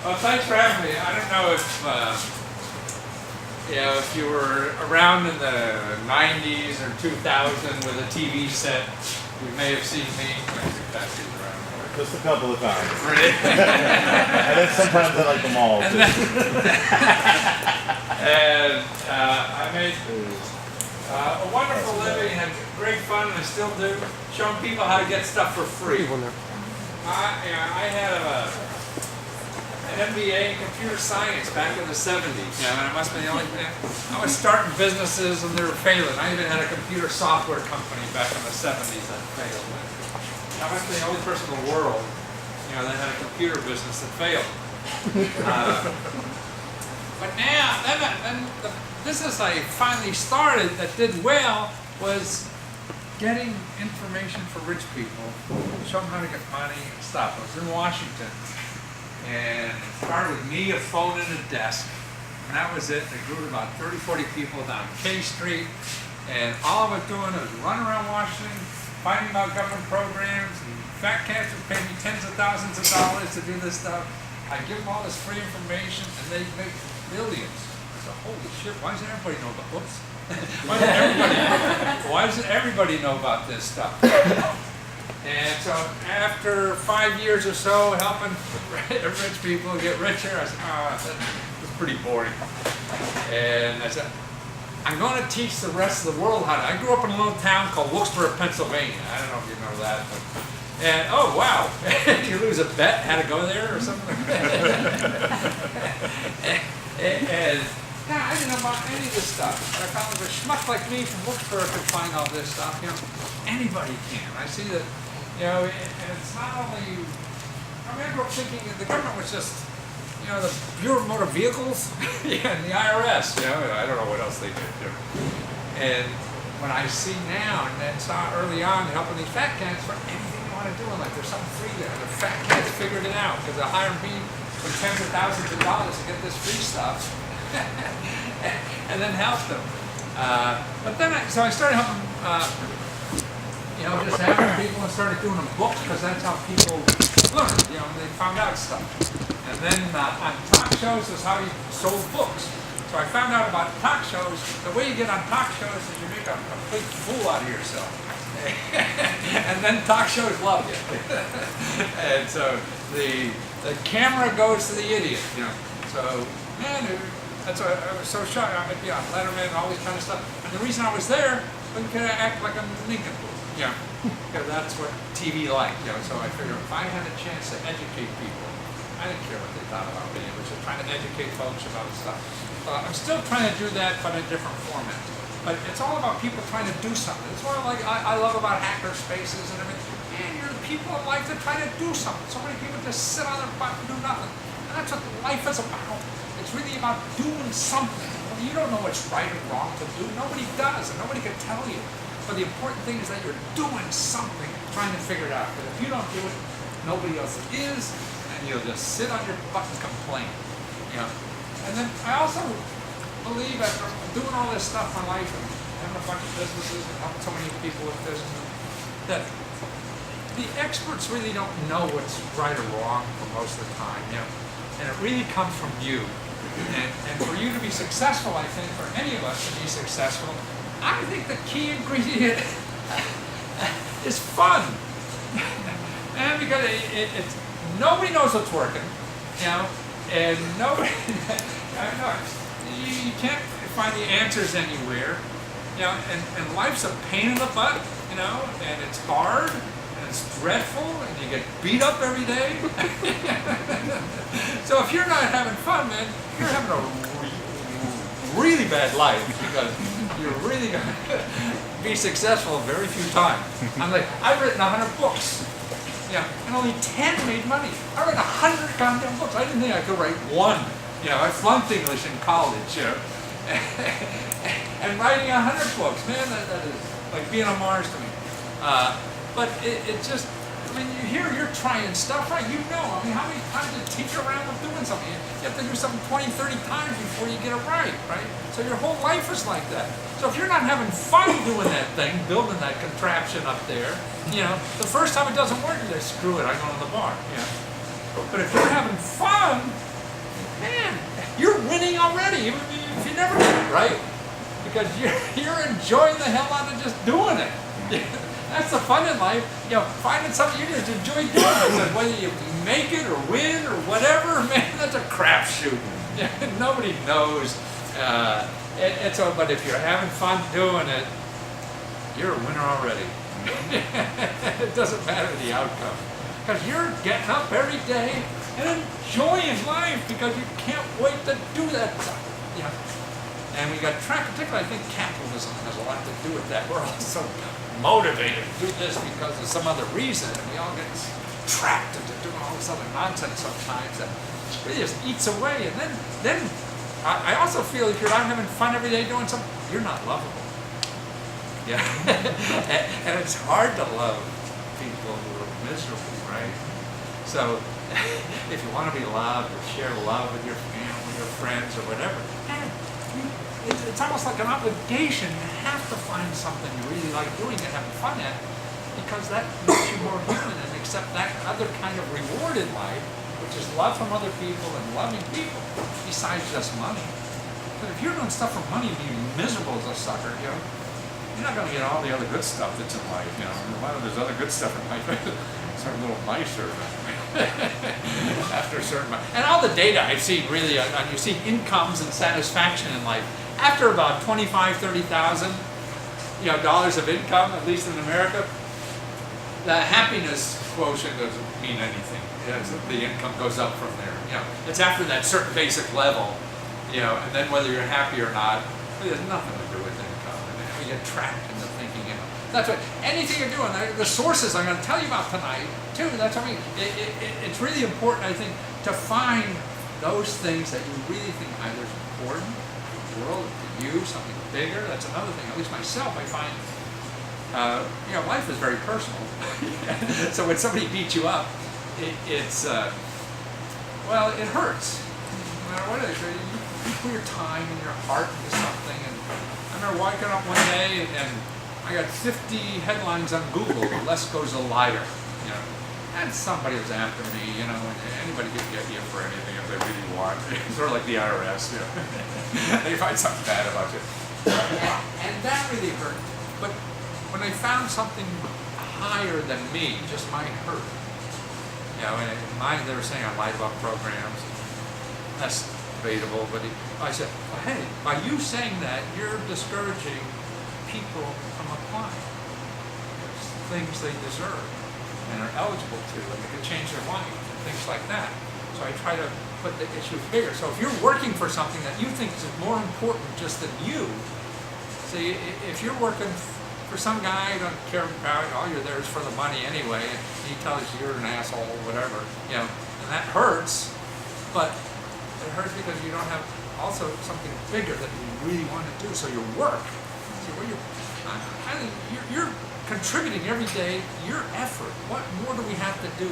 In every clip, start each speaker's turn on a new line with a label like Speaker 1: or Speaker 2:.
Speaker 1: Well, thanks for having me. I don't know if if you were around in the 90s or 2000 with a TV set, you may have seen me.
Speaker 2: Just a couple of times.
Speaker 1: Really?
Speaker 2: And then sometimes I like the mall too.
Speaker 1: And I made a wonderful living, had great fun, and I still do, showing people how to get stuff for free. I had an MBA in computer science back in the 70s, and I must be the only, I was starting businesses and they were failing. I even had a computer software company back in the 70s that failed. I must be the only person in the world, that had a computer business that failed. But now, then the business I finally started that did well was getting information for rich people, show them how to get money and stuff. I was in Washington, and it started with me, a phone, and a desk, and that was it. They grew to about 30, 40 people down K Street, and all I was doing was running around Washington, finding out government programs, and fat cats would pay me tens of thousands of dollars to do this stuff. I give them all this free information, and they make millions. I said, holy shit, why doesn't everybody know about, whoops. Why doesn't everybody know about this stuff? And so after 5 years or so helping rich people get richer, I said, that was pretty boring. And I said, I'm going to teach the rest of the world how to. I grew up in a little town called Wilkesboro, Pennsylvania. I don't know if you know that. And oh wow, you lose a bet, had to go there or something. and I didn't know about any of this stuff. I found that a schmuck like me from Wilkesboro could find all this stuff. Anybody can. I see that, and it's not only, I grew up thinking that the government was just, the Bureau of Motor Vehicles and the IRS, I don't know what else they do. And when I see now, and then saw early on helping these fat cats for anything they want to do, and like there's something free there. The fat cats figured it out because they're hiring me for tens of thousands of dollars to get this free stuff. And then help them. But then so I started helping, just having people and started doing them books because that's how people learn. They found out stuff. And then on talk shows is how you sold books. So I found out about talk shows. The way you get on talk shows is you make a complete fool out of yourself. And then talk shows love you. And so the camera goes to the idiot. So man. That's why I was so shocked. I'd be on Letterman and all this kind of stuff. And the reason I was there was because I act like I'm Lincoln. Because that's what TV liked. So I figured if I had a chance to educate people, I didn't care what they thought about me. It was just trying to educate folks about stuff. I'm still trying to do that, but in a different format. But it's all about people trying to do something. It's what I love about hacker spaces and everything. Man, you're the people in life that try to do something. So many people just sit on their butt and do nothing. And that's what life is about. It's really about doing something. You don't know what's right or wrong to do. Nobody does, and nobody can tell you. But the important thing is that you're doing something, trying to figure it out. But if you don't do it, nobody else is, and you'll just sit on your butt and complain. And then I also believe after doing all this stuff in my life and having a bunch of businesses and helping so many people with business, that the experts really don't know what's right or wrong for most of the time. And it really comes from you. And for you to be successful, I think, for any of us to be successful, I think the key ingredient is fun. And because it's nobody knows what's working, and nobody, you can't find the answers anywhere, and life's a pain in the butt, and it's hard. It's dreadful, and you get beat up every day. So if you're not having fun, man, you're having a really bad life because you're really going to be successful very few times. I've written 100 books, and only 10 made money. I read 100 goddamn books. I didn't think I could write one. I flunked English in college, and writing 100 books, man, that is like being on Mars to me. But it just, you hear you're trying stuff, right? How many times did it take you around with doing something? You have to do something 20, 30 times before you get it right? So your whole life is like that. So if you're not having fun doing that thing, building that contraption up there, the first time it doesn't work, you say, screw it, I'm going to the bar. But if you're having fun, man, you're winning already, even if you never did it, right? Because you're enjoying the hell out of just doing it. That's the fun in life, you know, finding something you just enjoy doing it. And whether you make it or win or whatever, man, that's a crapshoot. Nobody knows. But if you're having fun doing it, you're a winner already. It doesn't matter the outcome. Because you're getting up every day and enjoying life because you can't wait to do that stuff. You know? And we got trapped, particularly I think capitalism has a lot to do with that. We're all so motivated to do this because of some other reason, and we all get trapped into doing all this other nonsense sometimes that really just eats away. And then I also feel if you're not having fun every day doing something, you're not lovable. Yeah, and it's hard to love people who are miserable, right? So if you want to be loved or share love with your family or friends or whatever, man, it's almost like an obligation. You have to find something you really like doing and having fun at, because that makes you more human and accept that other kind of reward in life, which is love from other people and loving people, besides just money. But if you're doing stuff for money and being miserable as a sucker, you know, you're not going to get all the other good stuff that's in life. You know, a lot of there's other good stuff in life. It's a little nicer after a certain amount. And all the data I've seen really, you see incomes and satisfaction in life. After about 25, 30,000, you know, dollars of income, at least in America, the happiness quotient doesn't mean anything. The income goes up from there. You know, it's after that certain basic level, you know, and then whether you're happy or not, it has nothing to do with income. And we get trapped into thinking, you know, that's what anything you're doing. The sources I'm going to tell you about tonight, too. That's what I mean. It's really important, I think, to find those things that you really think either is important to the world, to you, something bigger. That's another thing. At least myself, I find, you know, life is very personal. So when somebody beats you up, well, it hurts. No matter what it is, you put your time and your heart into something. And I remember waking up one day and I got 50 headlines on Google. Lesko's a liar. You know, and somebody was after me. You know, and anybody can get you for anything if they really want. It's sort of like the IRS. You know, they find something bad about you, and that really hurt. But when I found something higher than me, just my hurt. You know, and mine, they were saying I lied about programs. That's debatable, but I said, well, hey, by you saying that, you're discouraging people from applying. There's things they deserve and are eligible to, and they could change their life, and things like that. So I try to put the issue bigger. So if you're working for something that you think is more important just than you, see, if you're working for some guy who don't care about all you're there is for the money anyway, and he tells you you're an asshole or whatever, you know, and that hurts, but it hurts because you don't have also something bigger that you really want to do. So your work, see, where you're contributing every day, your effort. What more do we have to do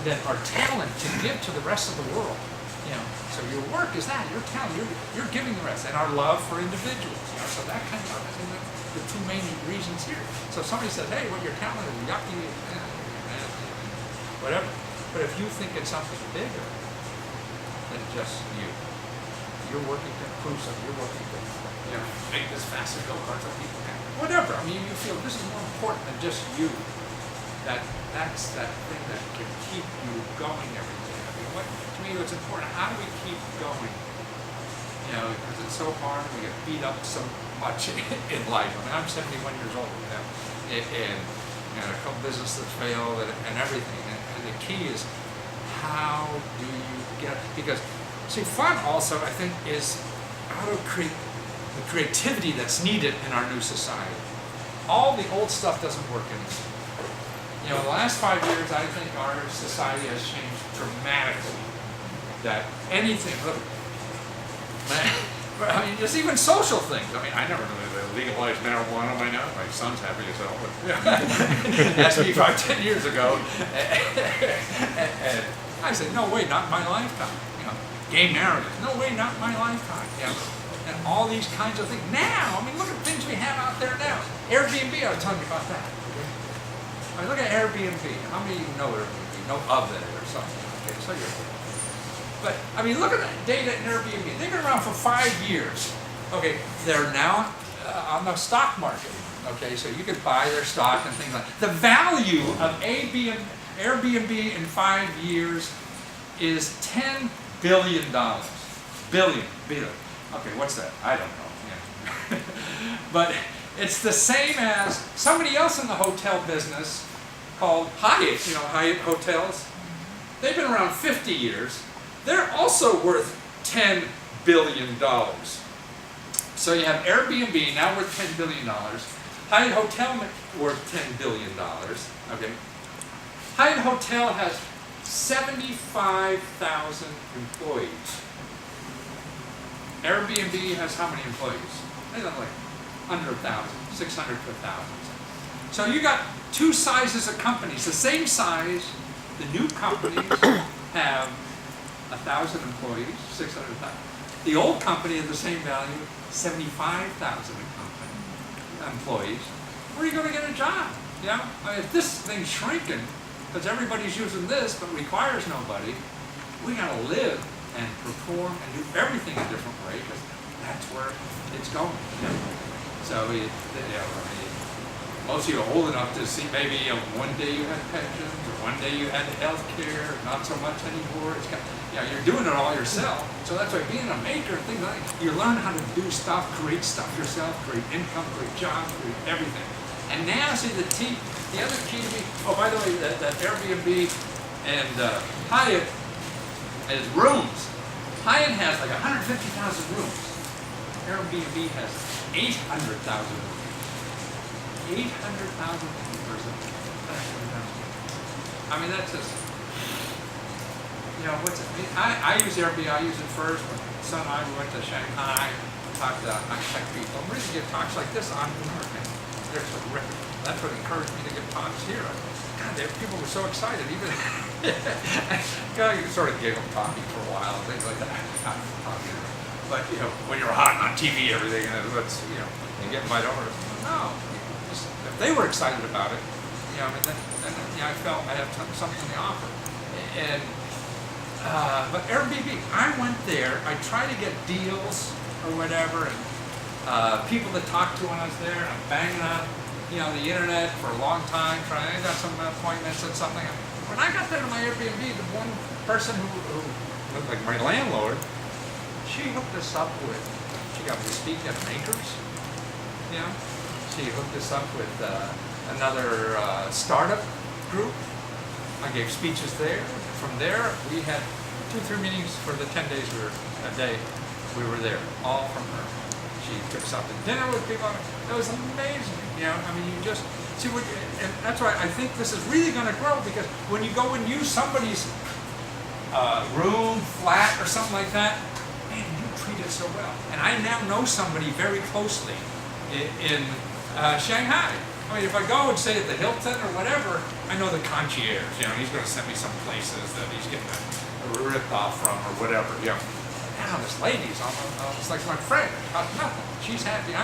Speaker 1: than our talent to give to the rest of the world? You know, so your work is that, your talent, you're giving the rest, and our love for individuals. You know, so that kind of, I think that's the two main reasons here. So if somebody says, hey, well, your talent is yucky, whatever. But if you think it's something bigger than just you, you're working to prove something, you're working to, you know, make this faster go hard so people can, whatever. I mean, you feel this is more important than just you. That's that thing that can keep you going every day. I mean, to me, what's important, how do we keep going? You know, because it's so hard, we get beat up so much in life. I mean, I'm 71 years old now, and a couple businesses failed and everything. And the key is, how do you get, because, see, fun also, I think, is how to create the creativity that's needed in our new society. All the old stuff doesn't work anymore. You know, in the last 5 years, I think our society has changed dramatically. That anything, look, I mean, just even social things. I mean, I never knew they legalized marijuana by now. My son's happy as hell, but yeah. Asked me 5, 10 years ago, and I said, no way, not in my lifetime. You know, gay marriage, no way, not in my lifetime. You know, and all these kinds of things. Now, I mean, look at things we have out there now. Airbnb, I was telling you about that. I mean, look at Airbnb. How many of you know Airbnb? Know of it or something? Okay, So but I mean, look at that data in Airbnb. They've been around for 5 years. Okay, they're now on the stock market. Okay, so you could buy their stock and things like that. The value of Airbnb in 5 years is $10 billion. Billion. Okay, what's that? I don't know. Yeah. But it's the same as somebody else in the hotel business called Hyatt. You know, Hyatt Hotels. They've been around 50 years. They're also worth $10 billion. So you have Airbnb, now worth $10 billion. Hyatt Hotel worth $10 billion. Okay. Hyatt Hotel has 75,000 employees. Airbnb has how many employees? They have like under 1,000, 600 to 1,000. So you got two sizes of companies, the same size. The new companies have 1,000 employees, 600,000. The old company of the same value, 75,000 employees. Where are you going to get a job? Yeah, I mean, if this thing's shrinking because everybody's using this but requires nobody, we got to live and perform and do everything a different way because that's where it's going. Yeah. So most of you are old enough to see maybe one day you had pensions or one day you had health care, not so much anymore. It's got, you're doing it all yourself. So that's why being a maker and things like that, you learn how to do stuff, create stuff yourself, create income, create jobs, create everything. And now see the other key to me, oh by the way, that Airbnb and Hyatt is rooms. Hyatt has like 150,000 rooms. Airbnb has 800,000 rooms. 800,000 person. I mean, that's just, what's it? I use Airbnb, I use it first. My son and I went to Shanghai, talked to high-tech people. I'm ready to give talks like this on American. They're terrific. That's what encouraged me to give talks here. God, people were so excited. Even, you sort of giggle talking for a while, things like that. But, when you're hot on TV, everything, you get invited over. No. If they were excited about it, then I felt I have something to offer. And but Airbnb, I went there. I tried to get deals or whatever, and people to talk to when I was there. And I'm banging on, the internet for a long time. I got some appointments and something. When I got there to my Airbnb, the one person who looked like my landlord, she hooked us up with. She got me to speak at Makers. She hooked us up with another startup group. I gave speeches there. From there, we had 2-3 meetings for the 10 days we were there, all from her. She took us out to dinner with people. It was amazing. I mean, you just see what, and that's why I think this is really going to grow, because when you go and use somebody's room, flat, or something like that, man, you treat it so well. And I now know somebody very closely in Shanghai. I mean, if I go and stay at the Hilton or whatever, I know the concierge. He's going to send me some places that he's getting ripped off from or whatever. Now this lady's almost like my friend. Nothing. She's happy.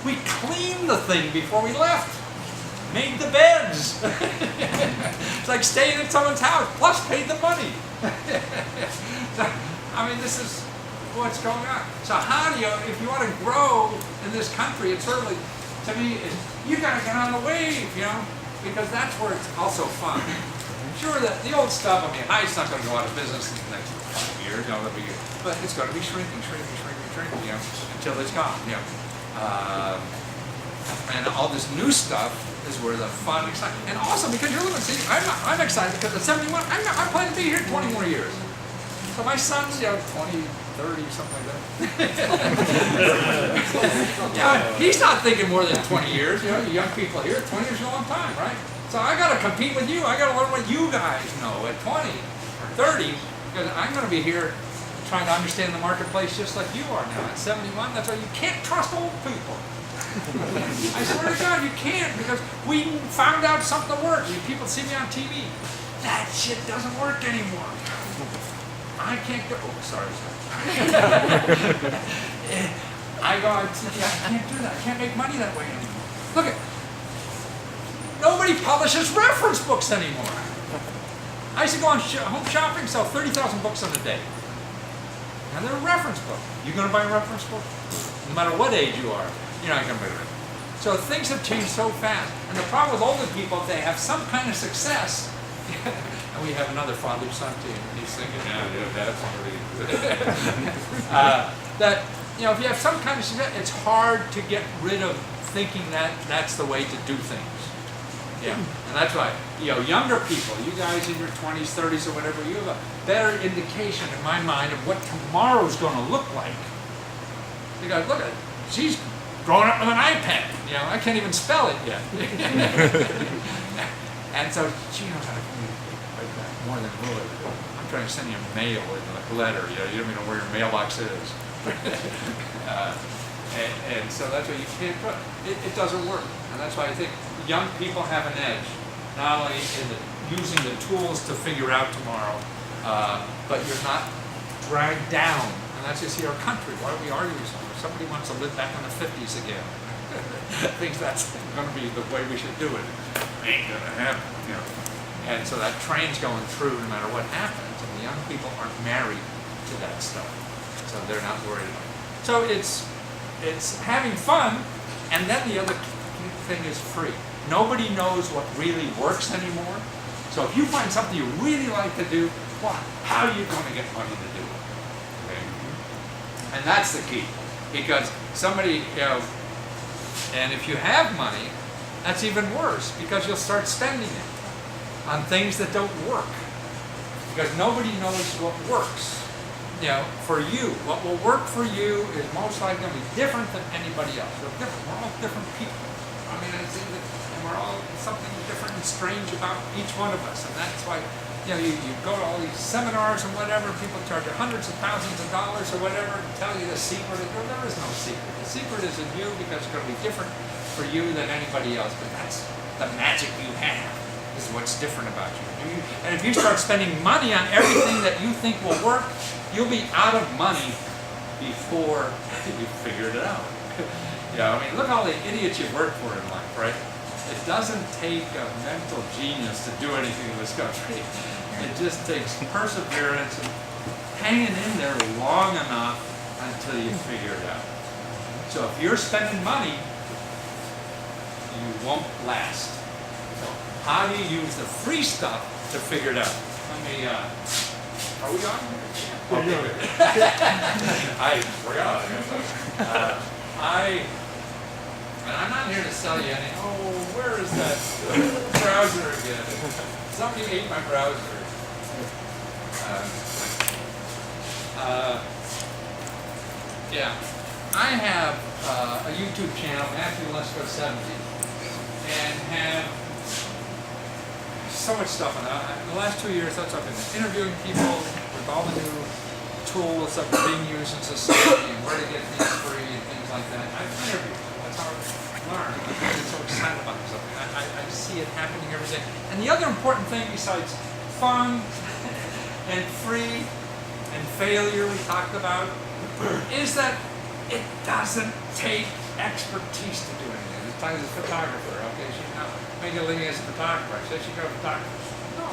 Speaker 1: We cleaned the thing before we left. Made the beds. It's like staying at someone's house. Plus paid the money. So, I mean, this is what's going on. So how do you, if you want to grow in this country, it's sort of like, to me, you got to get on the wave, because that's where it's also fun. Sure, that the old stuff, I mean, Hyatt's not going to go out of business in the next 5 years, but it's going to be shrinking, until it's gone, and all this new stuff is where the fun, exciting, and also because you're living, see, I'm excited because at 71, I plan to be here 20 more years. So my son's, 20, 30, something like that. He's not thinking more than 20 years. You young people here, 20 years is a long time, right? So I got to compete with you. I got to learn what you guys know at 20 or 30, because I'm going to be here trying to understand the marketplace just like you are now. At 71, that's why you can't trust old people. I swear to God, you can't, because we found out something works. People see me on TV. That shit doesn't work anymore. I can't go. Oh, sorry. I go on TV. I can't do that. I can't make money that way anymore. Look at. Nobody publishes reference books anymore. I used to go on home shopping, sell 30,000 books in a day. Now they're a reference book. You gonna buy a reference book? No matter what age you are, you're not gonna buy a reference book. So things have changed so fast. And the problem with older people, if they have some kind of success, and we have another father-son team, he's thinking, that's already that, if you have some kind of success, it's hard to get rid of thinking that that's the way to do things. Yeah, and that's why, younger people, you guys in your 20s, 30s, or whatever, you have a better indication in my mind of what tomorrow's going to look like. You guys, look at it. She's growing up with an iPad. I can't even spell it yet. And so she knows how to communicate like that more than we'll ever do. I'm trying to send you a mail or a letter. You don't even know where your mailbox is. And so that's why you can't put it doesn't work. And that's why I think young people have an edge, not only in using the tools to figure out tomorrow, but you're not dragged down. And that's just here our country. Why are we arguing so much? Somebody wants to live back in the 50s again. Thinks that's going to be the way we should do it. Ain't going to happen. And so that train's going through no matter what happens. And the young people aren't married to that stuff. So they're not worried about it. So it's having fun, and then the other thing is free. Nobody knows what really works anymore. So if you find something you really like to do, well, how are you going to get money to do it? Okay? And that's the key. Because somebody, and if you have money, that's even worse, because you'll start spending it on things that don't work. Because nobody knows what works. For you, what will work for you is most likely going to be different than anybody else. We're all different people. I mean, and we're all something different and strange about each one of us. And that's why, you go to all these seminars and whatever, people charge you hundreds of thousands of dollars or whatever to tell you the secret. There is no secret. The secret is in you, because it's going to be different for you than anybody else. But that's the magic you have. This is what's different about you. And if you start spending money on everything that you think will work, you'll be out of money before you figured it out. Look at all the idiots you work for in life, right? It doesn't take a mental genius to do anything in this country. It just takes perseverance and hanging in there long enough until you figure it out. So if you're spending money, you won't last. So how do you use the free stuff to figure it out? Let me, are we on here? Okay, good. I forgot. And I'm not here to sell you any, where is that browser again? Somebody ate my browser. I have a YouTube channel, Matthew Lesko 70, and have so much stuff on it. In the last 2 years, I've been interviewing people with all the new tools that are being used in society and where to get things free and things like that. I've interviewed them. That's how I learn. I get so excited about something. I see it happening every day. And the other important thing besides fun and free and failure we talked about is that it doesn't take expertise to do anything. This time as a photographer, okay, she's not making a living as a photographer. I said she's got a photographer. No.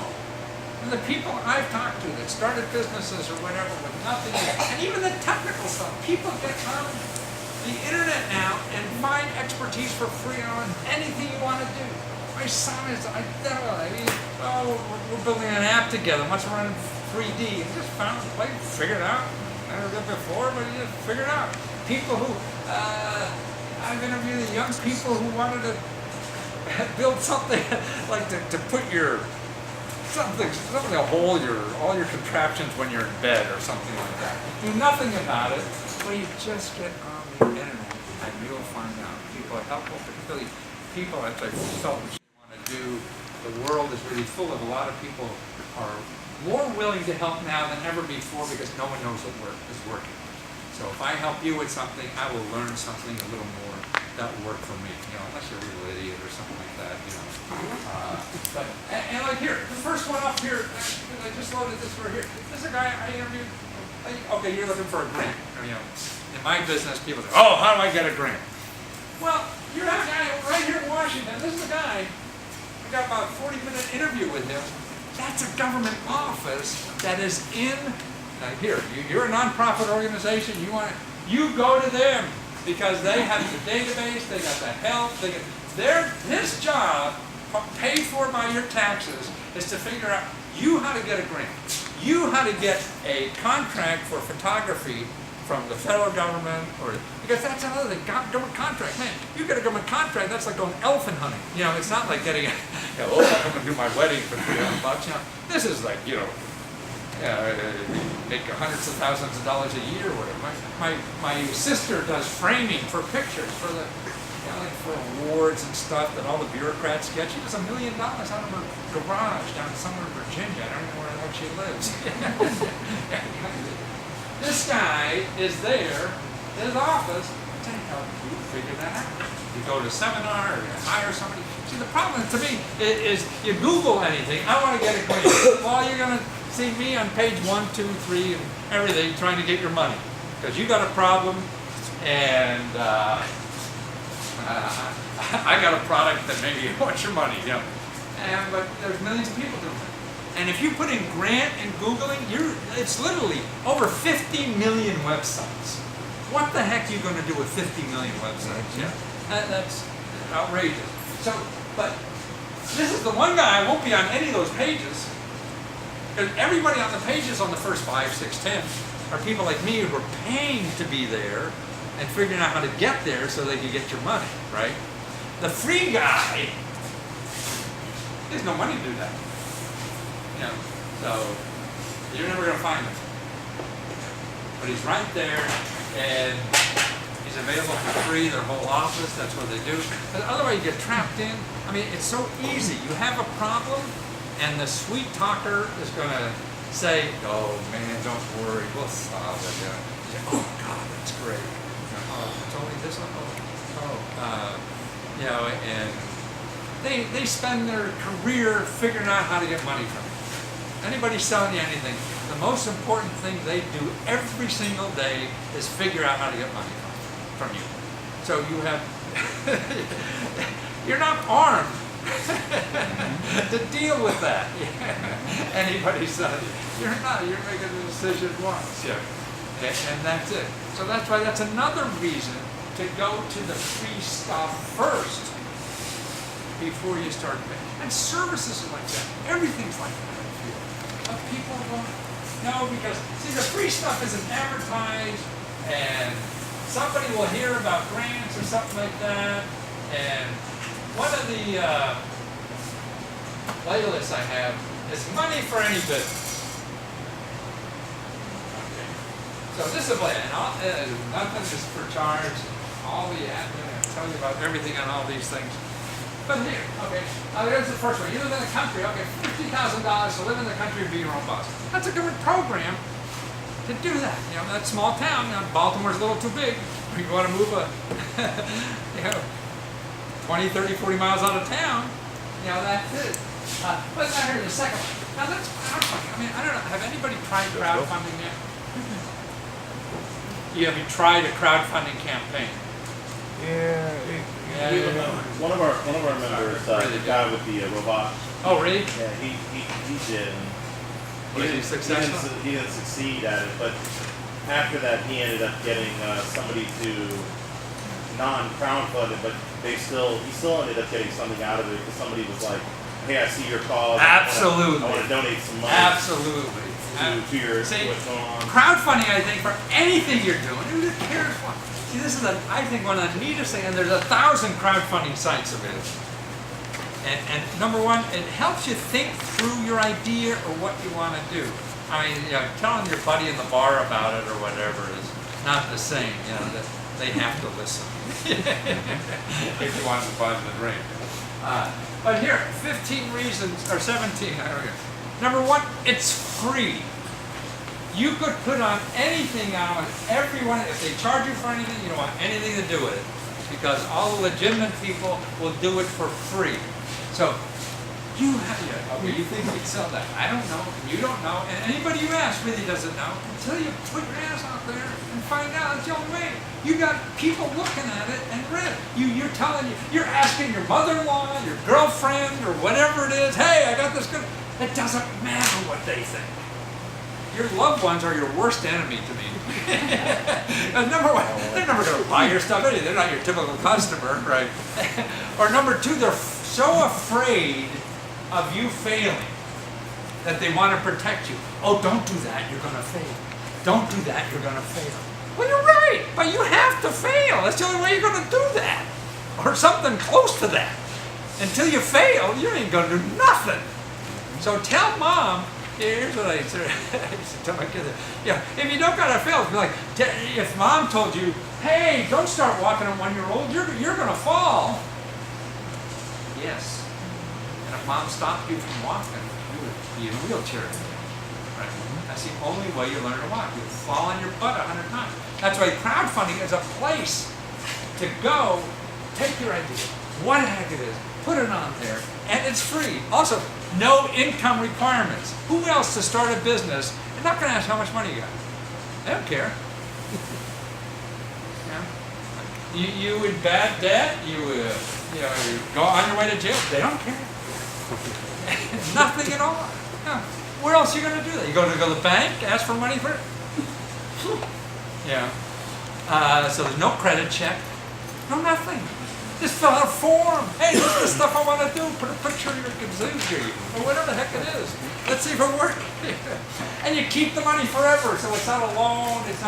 Speaker 1: And the people I've talked to that started businesses or whatever with nothing, and even the technical stuff, people get on the internet now and find expertise for free on anything you want to do. My son is identical. We're building an app together, much run in 3D, and just found a place, figured it out. Never did before, but you just figured it out. People who, I've interviewed young people who wanted to build something like to put your something to hold all your contraptions when you're in bed or something like that. Do nothing about it, but you just get on the internet and you'll find out. People are helpful, particularly people as I felt what you want to do. The world is really full of a lot of people are more willing to help now than ever before because no one knows what is working. So if I help you with something, I will learn something a little more that will work for me. Unless you're a real idiot or something like that, But like here, the first one up here, I just loaded this right here. This is a guy I interviewed. Okay, you're looking for a grant. In my business, people say, how do I get a grant? Well, you're that guy right here in Washington. This is the guy. I got about a 40-minute interview with him. That's a government office that is in, here, you're a nonprofit organization, you go to them because they have the database, they got the help, his job, paid for by your taxes, is to figure out you how to get a grant, you how to get a contract for photography from the federal government, or because that's another thing, government contract, man, you get a government contract, that's like going elephant hunting. You know, it's not like getting, I'm gonna do my wedding for $300. You know, this is like, make hundreds of thousands of dollars a year or whatever. My sister does framing for pictures for the, like for awards and stuff that all the bureaucrats get. She does $1 million out of her garage down somewhere in Virginia. I don't know where the heck she lives. This guy is there, his office, to help you figure that out. You go to a seminar or you hire somebody. See, the problem to me is you Google anything, I want to get a grant. Well, you're going to see me on page 1, 2, 3, and everything trying to get your money. Because you got a problem, and I got a product that maybe wants your money, but there's millions of people doing it. And if you put in grant and Googling, it's literally over 50 million websites. What the heck are you going to do with 50 million websites? Yeah, that's outrageous. So, but this is the one guy won't be on any of those pages. Because everybody on the pages on the first 5, 6, 10 are people like me who are paying to be there and figuring out how to get there so they can get your money, right? The free guy, there's no money to do that. So you're never going to find him. But he's right there, and he's available for free, their whole office, that's what they do. But otherwise you get trapped in. I mean, it's so easy. You have a problem, and the sweet talker is going to say, oh man, don't worry, we'll solve it. You say, oh God, that's great. Oh, it's only this one? And they spend their career figuring out how to get money from you. Anybody selling you anything, the most important thing they do every single day is figure out how to get money from you. So you have, you're not armed to deal with that. Anybody selling you, you're not, you're making a decision once. And that's it. So that's why that's another reason to go to the free stuff first before you start paying. And services are like that. Everything's like that. People won't know because, see, the free stuff isn't advertised, and somebody will hear about grants or something like that, and one of the playlists I have is money for any business. Okay. So this is a play, and nothing is for charge, all the admin, I tell you about everything on all these things. But here, okay, here's the first one. You live in the country, okay, $50,000 to live in the country and be your own boss. That's a government program to do that. That small town, Baltimore's a little too big. You want to move 20, 30, 40 miles out of town, that's it. But now here's the second one. Now that's crowdfunding. I mean, I don't know, have anybody tried crowdfunding yet? Have you tried a crowdfunding campaign?
Speaker 2: One of our members, the guy with the robot.
Speaker 1: Oh, really?
Speaker 2: Yeah, he did.
Speaker 1: Was he successful?
Speaker 2: He didn't succeed at it, but after that he ended up getting somebody to non-crowdfund it, but he still ended up getting something out of it because somebody was like, hey, I see your cause.
Speaker 1: Absolutely.
Speaker 2: I want to donate some money.
Speaker 1: Absolutely.
Speaker 2: To your what's going on.
Speaker 1: Crowdfunding, I think, for anything you're doing, who cares what? See, this is, I think, one of the neatest things, and there's 1,000 crowdfunding sites available. And number one, it helps you think through your idea or what you want to do. I mean, telling your buddy in the bar about it or whatever is not the same. That they have to listen if you want to buy the drink. But here, 15 reasons, or 17, I don't know. Number one, it's free. You could put on anything on everyone. If they charge you for anything, you don't want anything to do with it. Because all the legitimate people will do it for free. So, you think we'd sell that? I don't know. You don't know. And anybody you ask really doesn't know until you put your ass out there and find out. It's the only way. You got people looking at it and read it. You're asking your mother-in-law, your girlfriend, or whatever it is, hey, I got this good. It doesn't matter what they think. Your loved ones are your worst enemy to me. Number one, they're never going to buy your stuff anyway. They're not your typical customer, right? Or number two, they're so afraid of you failing that they want to protect you. Oh, don't do that, you're going to fail. Don't do that, you're going to fail. Well, you're right, but you have to fail. That's the only way you're going to do that. Or something close to that. Until you fail, you ain't going to do nothing. So tell mom, here's what I used to tell my kids. If you don't gotta fail, be like, if mom told you, hey, don't start walking at 1 year old, you're gonna fall. Yes. And if mom stopped you from walking, you would be in a wheelchair. Right? That's the only way you learn to walk. You fall on your butt 100 times. That's why crowdfunding is a place to go, take your idea, what the heck it is, put it on there, and it's free. Also, no income requirements. Who else to start a business? They're not going to ask how much money you got. They don't care. You in bad debt, you go on your way to jail. They don't care. Nothing at all. No. Where else are you going to do that? You go to the bank, ask for money for it? So there's no credit check, no nothing. Just fill out a form. Hey, this is the stuff I want to do. Put a picture of your kazookie or whatever the heck it is. Let's see if it works. And you keep the money forever, so it's not a loan. It's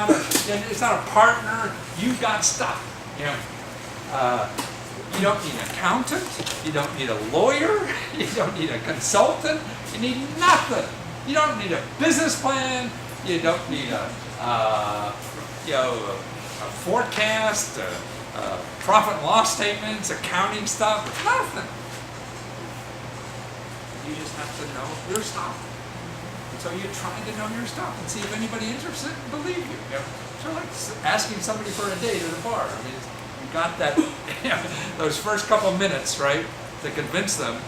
Speaker 1: not a partner. You got stuff. You don't need an accountant. You don't need a lawyer. You don't need a consultant. You need nothing. You don't need a business plan. You don't need a forecast. Profit and loss statements, accounting stuff, nothing. You just have to know your stuff. And so you're trying to know your stuff and see if anybody interested and believe you. So like asking somebody for a date at a bar. I mean, you got that, those first couple minutes, right, to convince them.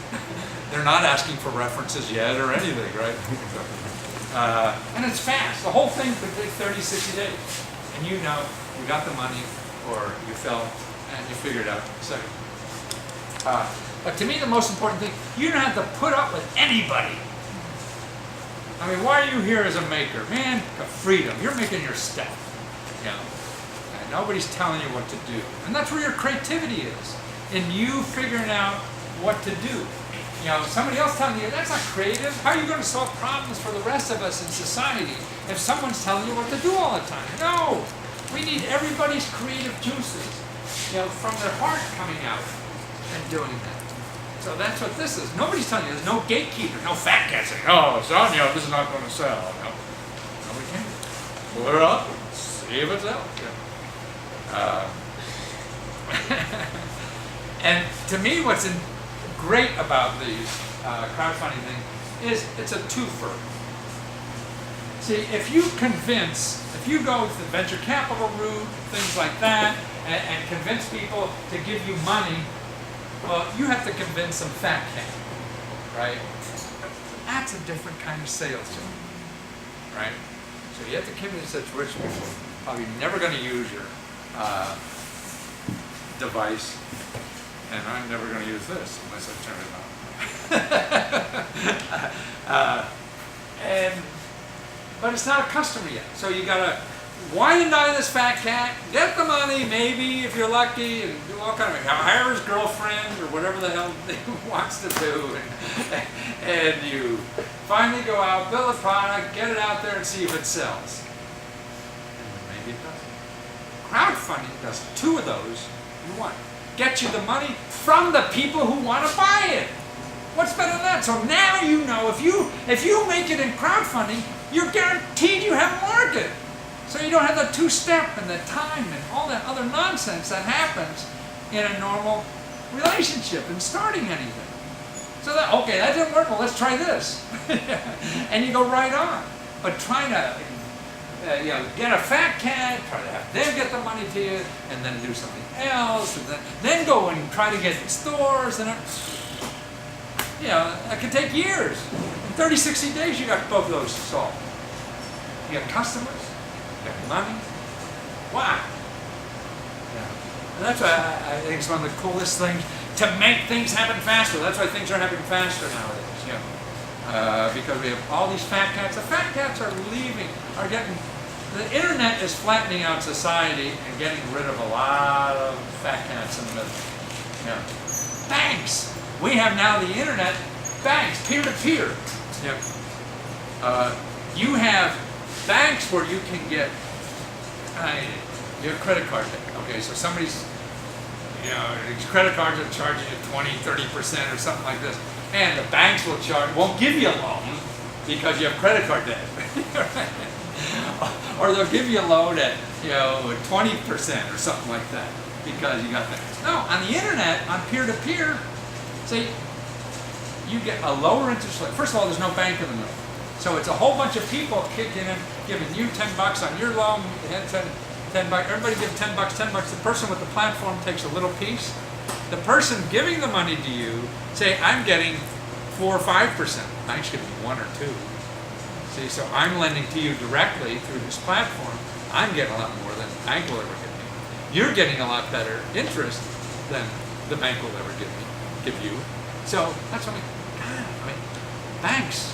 Speaker 1: They're not asking for references yet or anything, right? And it's fast. The whole thing could take 30, 60 days. And you got the money, or you fell and you figured it out in a second. But to me, the most important thing, you don't have to put up with anybody. I mean, why are you here as a maker? Man, freedom. You're making your stuff. And nobody's telling you what to do. And that's where your creativity is, in you figuring out what to do. Somebody else telling you, that's not creative. How are you going to solve problems for the rest of us in society if someone's telling you what to do all the time? No. We need everybody's creative juices, from their heart coming out and doing that. So that's what this is. Nobody's telling you. There's no gatekeeper, no fat cat saying, "Oh, son, this is not going to sell." No, we can't. Pull it up, see if it sells. And to me, what's great about these crowdfunding things is it's a twofer. See, if you go with the venture capital route, things like that, and convince people to give you money, well, you have to convince some fat cat, right? That's a different kind of sales job, right? So you have to convince such rich people, probably never going to use your device, and I'm never going to use this unless I turn it on. But it's not a customer yet. So you gotta wine and dine this fat cat, get the money, maybe if you're lucky, and do all kind of hire his girlfriend or whatever the hell he wants to do, and you finally go out, build a product, get it out there, and see if it sells. And maybe it doesn't. Crowdfunding does two of those in one. Get you the money from the people who want to buy it. What's better than that? So now you know if you make it in crowdfunding, you're guaranteed you have a market. So you don't have the two-step and the time and all that other nonsense that happens in a normal relationship and starting anything. So that didn't work, well, let's try this. And you go right on. But trying to get a fat cat, try to have them get the money to you, and then do something else, and then go and try to get in stores, and that could take years. In 30, 60 days, you got both those solved. You got customers, you got money. Wow. And that's why I think it's one of the coolest things to make things happen faster. That's why things are happening faster nowadays. because we have all these fat cats. The fat cats are getting, the internet is flattening out society and getting rid of a lot of fat cats in the middle. Yeah. Banks. We have now the internet, banks, peer-to-peer. Yeah. You have banks where you can get your credit card debt. Okay, so somebody's, these credit cards are charging you 20-30% or something like this. And the banks won't give you a loan because you have credit card debt. Or they'll give you a loan at 20% or something like that because you got that. No, on the internet, on peer-to-peer, see, you get a lower interest rate. First of all, there's no bank in the middle. So it's a whole bunch of people kicking in, giving you $10 on your loan, $10, everybody give $10, $10. The person with the platform takes a little piece. The person giving the money to you, say, I'm getting 4 or 5%. Banks give me 1 or 2. See, so I'm lending to you directly through this platform. I'm getting a lot more than the bank will ever give me. You're getting a lot better interest than the bank will ever give you. So that's what banks,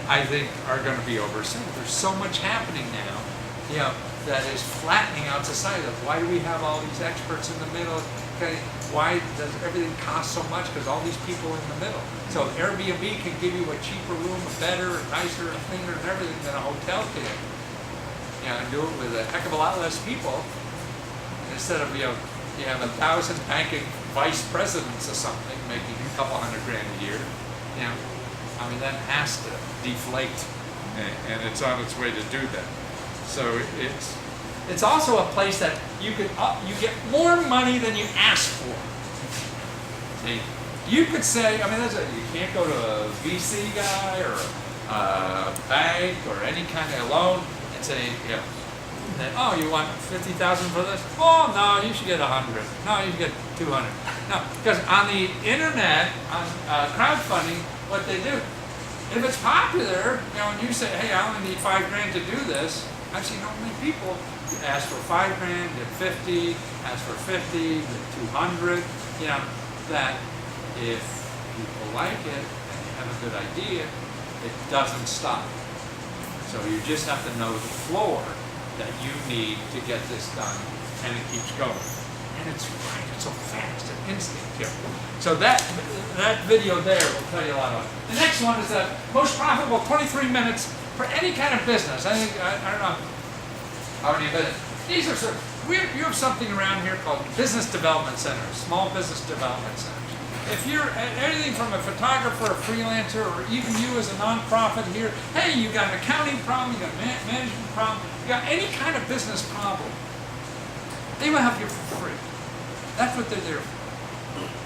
Speaker 1: I think, are going to be oversold. There's so much happening now, that is flattening out society. Why do we have all these experts in the middle? Okay, why does everything cost so much? Because all these people in the middle. So Airbnb can give you a cheaper room, a better, a nicer, a cleaner, and everything than a hotel can. And do it with a heck of a lot less people. Instead of you have 1,000 banking vice presidents or something making a couple $100,000 a year. That has to deflate, and it's on its way to do that. So it's also a place that you get more money than you ask for. See, you could say, you can't go to a VC guy or a bank or any kind of loan and say, oh, you want 50,000 for this? Oh, no, you should get 100. No, you should get 200. No, because on the internet, on crowdfunding, what they do, if it's popular, and you say, hey, I only need $5,000 to do this, I've seen how many people ask for $5,000, get 50, ask for 50, get 200. That if people like it and you have a good idea, it doesn't stop. So you just have to know the floor that you need to get this done, and it keeps going. And it's right, it's so fast and instant here. So that video there will tell you a lot about it. The next one is the most profitable 23 minutes for any kind of business. I don't know how many business. These are you have something around here called business development centers, small business development centers. If you're anything from a photographer, a freelancer, or even you as a nonprofit here, hey, you got an accounting problem, you got a management problem, you got any kind of business problem, they will help you for free. That's what they're there for.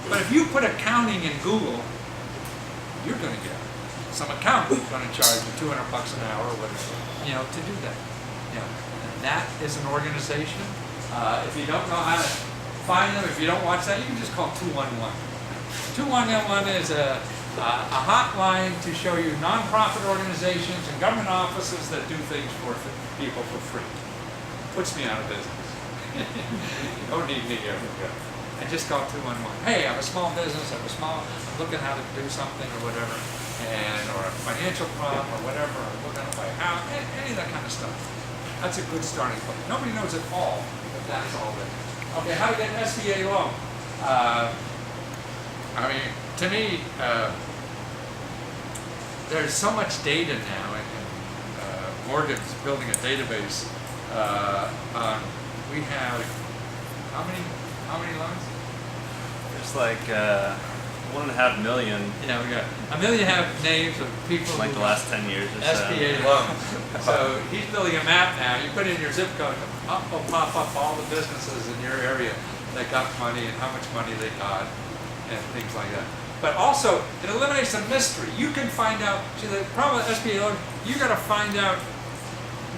Speaker 1: But if you put accounting in Google, you're going to get some accountant who's going to charge you $200 an hour or whatever, to do that. And that is an organization. If you don't know how to find them, if you don't watch that, you can just call 211. 211 is a hotline to show you nonprofit organizations and government offices that do things for people for free. Puts me out of business. You don't need me ever. I just call 211. Hey, I'm a small business. I'm looking how to do something or whatever, or a financial problem or whatever. I'm looking to buy a house. Any of that kind of stuff. That's a good starting point. Nobody knows it all, but that's all that is. Okay, how to get an SBA loan? To me, there's so much data now, and Morgan's building a database on. We have how many loans?
Speaker 3: There's like 1.5 million.
Speaker 1: We got 1.5 million names of people
Speaker 3: like the last 10 years or
Speaker 1: SBA loans. So he's building a map now. You put in your zip code, will pop up all the businesses in your area that got money and how much money they got and things like that. But also, it eliminates the mystery. You can find out. See, the problem with SBA loan, you got to find out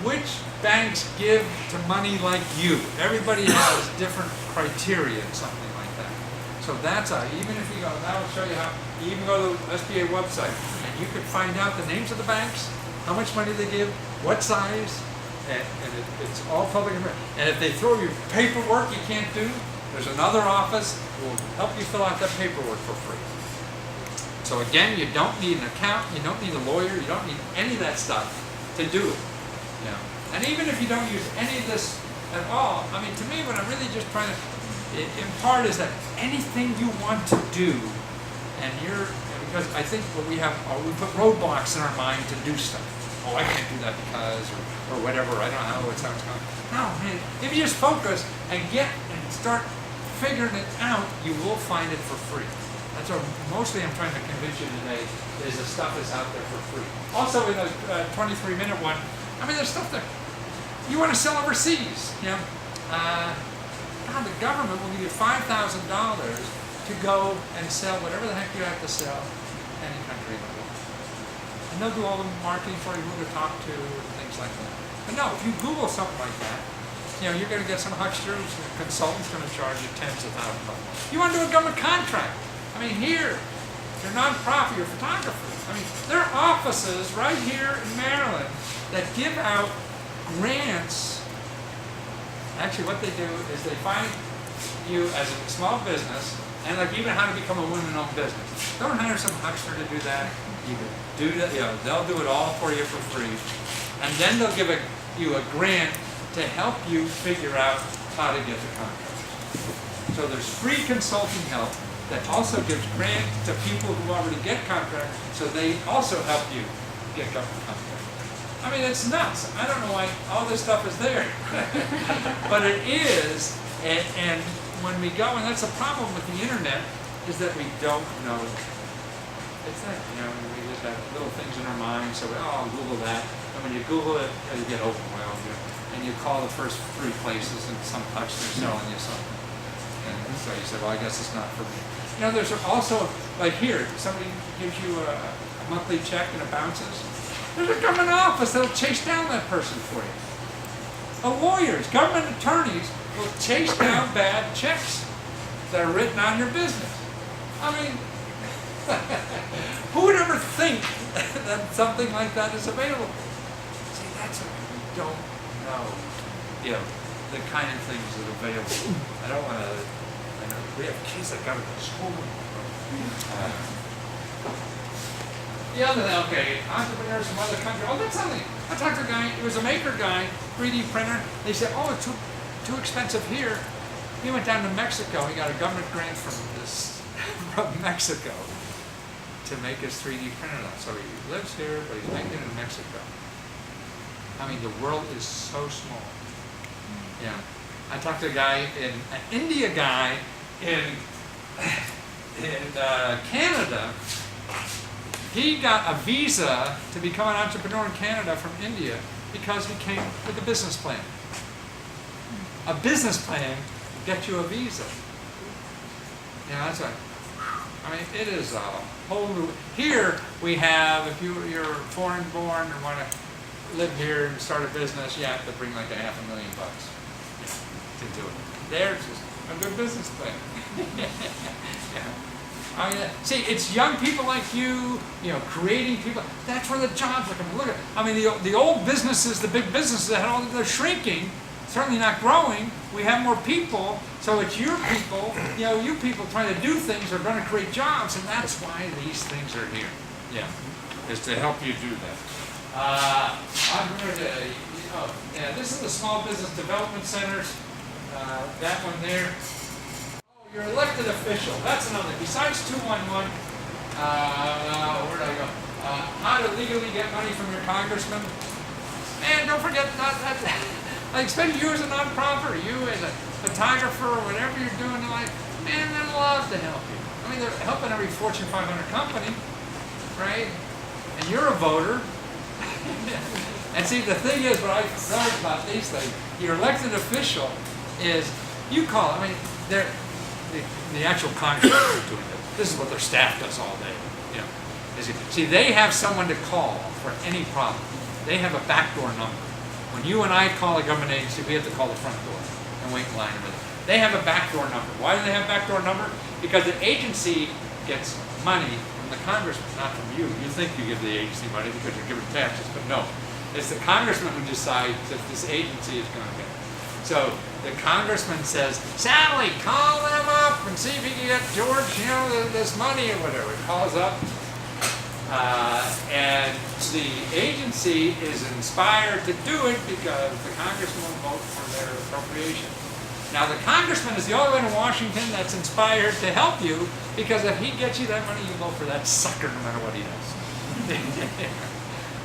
Speaker 1: which banks give to money like you. Everybody has different criteria and something like that. So that's even if you go, that will show you how, you even go to the SBA website, and you can find out the names of the banks, how much money they give, what size, and it's all public information. And if they throw you paperwork you can't do, there's another office who will help you fill out that paperwork for free. So again, you don't need an accountant, you don't need a lawyer, you don't need any of that stuff to do it. You know? And even if you don't use any of this at all, I mean, to me, what I'm really just trying to impart is that anything you want to do, and because I think what we have, we put roadblocks in our mind to do stuff. Oh, I can't do that because, or whatever, I don't know what sounds going. No, man, if you just focus and start figuring it out, you will find it for free. That's what mostly I'm trying to convince you today, is the stuff is out there for free. Also in the 23-minute one, I mean, there's stuff that you want to sell overseas. You know, God, the government will give you $5,000 to go and sell whatever the heck you have to sell in any country in the world. And they'll do all the marketing for you, who to talk to, and things like that. But no, if you Google something like that, you know, you're going to get some hucksters, a consultant's going to charge you tens of thousands of dollars. You want to do a government contract? I mean, here, you're non-profit, you're photographers. I mean, there are offices right here in Maryland that give out grants. Actually, what they do is they find you as a small business, and like even how to become a women-owned business. Don't hire some huckster to do that. You do that, you know, they'll do it all for you for free, and then they'll give you a grant to help you figure out how to get the contract. So there's free consulting help that also gives grant to people who already get contracts, so they also help you get government contracts. I mean, it's nuts. I don't know why all this stuff is there, but it is. And when we go, and that's the problem with the internet, is that we don't know. It's that, you know, we just have little things in our mind, so I'll Google that. And when you Google it, you get overwhelmed. And you call the first 3 places, and some huckster's selling you something. And so you say, well, I guess it's not for me. You know, there's also, like here, somebody gives you a monthly check and it bounces. There's a government office that'll chase down that person for you. Lawyers, government attorneys will chase down bad checks that are written on your business. I mean, who would ever think that something like that is available? See, that's what we don't know. You know, the kind of things that are available. I don't want to. We have kids that got to go to school. The other thing, okay, entrepreneurs from other countries. Oh, that's something. I talked to a guy. He was a maker guy, 3D printer. They said, oh, it's too expensive here. He went down to Mexico. He got a government grant from Mexico to make his 3D printer. So he lives here, but he's making it in Mexico. I mean, the world is so small. Yeah. I talked to a guy, an India guy in Canada. He got a visa to become an entrepreneur in Canada from India because he came with a business plan. A business plan will get you a visa. Yeah, that's right. I mean, it is a whole new. Here we have, if you're foreign born and want to live here and start a business, you have to bring like $500,000 to do it. There's just a good business plan. Yeah. I mean, see, it's young people like you know, creating people. That's where the jobs are coming. Look at, I mean, the old businesses, the big businesses, they're shrinking. Certainly not growing. We have more people, so it's your people. You know, you people trying to do things are going to create jobs, and that's why these things are here. Yeah, is to help you do that. I'm going to. Yeah, this is the Small Business Development Centers. That one there. Oh, your elected official. That's another. Besides 211, where did I go? How to legally get money from your congressman. And don't forget that. Especially you as a nonprofit, or you as a photographer, or whatever you're doing in life. Man, they'd love to help you. I mean, they're helping every Fortune 500 company, right? And you're a voter. And see, the thing is, what I learned about these things, your elected official is, you call, I mean, the actual congressmen are doing it. This is what their staff does all day. You know, see, they have someone to call for any problem. They have a backdoor number. When you and I call a government agency, we have to call the front door and wait in line and everything. They have a backdoor number. Why do they have a backdoor number? Because the agency gets money from the congressman, not from you. You think you give the agency money because you're giving taxes, but no. It's the congressman who decides if this agency is going to get it. So the congressman says, Sally, call them up and see if you can get George, you know, this money or whatever. He calls up. And the agency is inspired to do it because the congressman will vote for their appropriation. Now the congressman is the only one in Washington that's inspired to help you, because if he gets you that money, you vote for that sucker no matter what he does.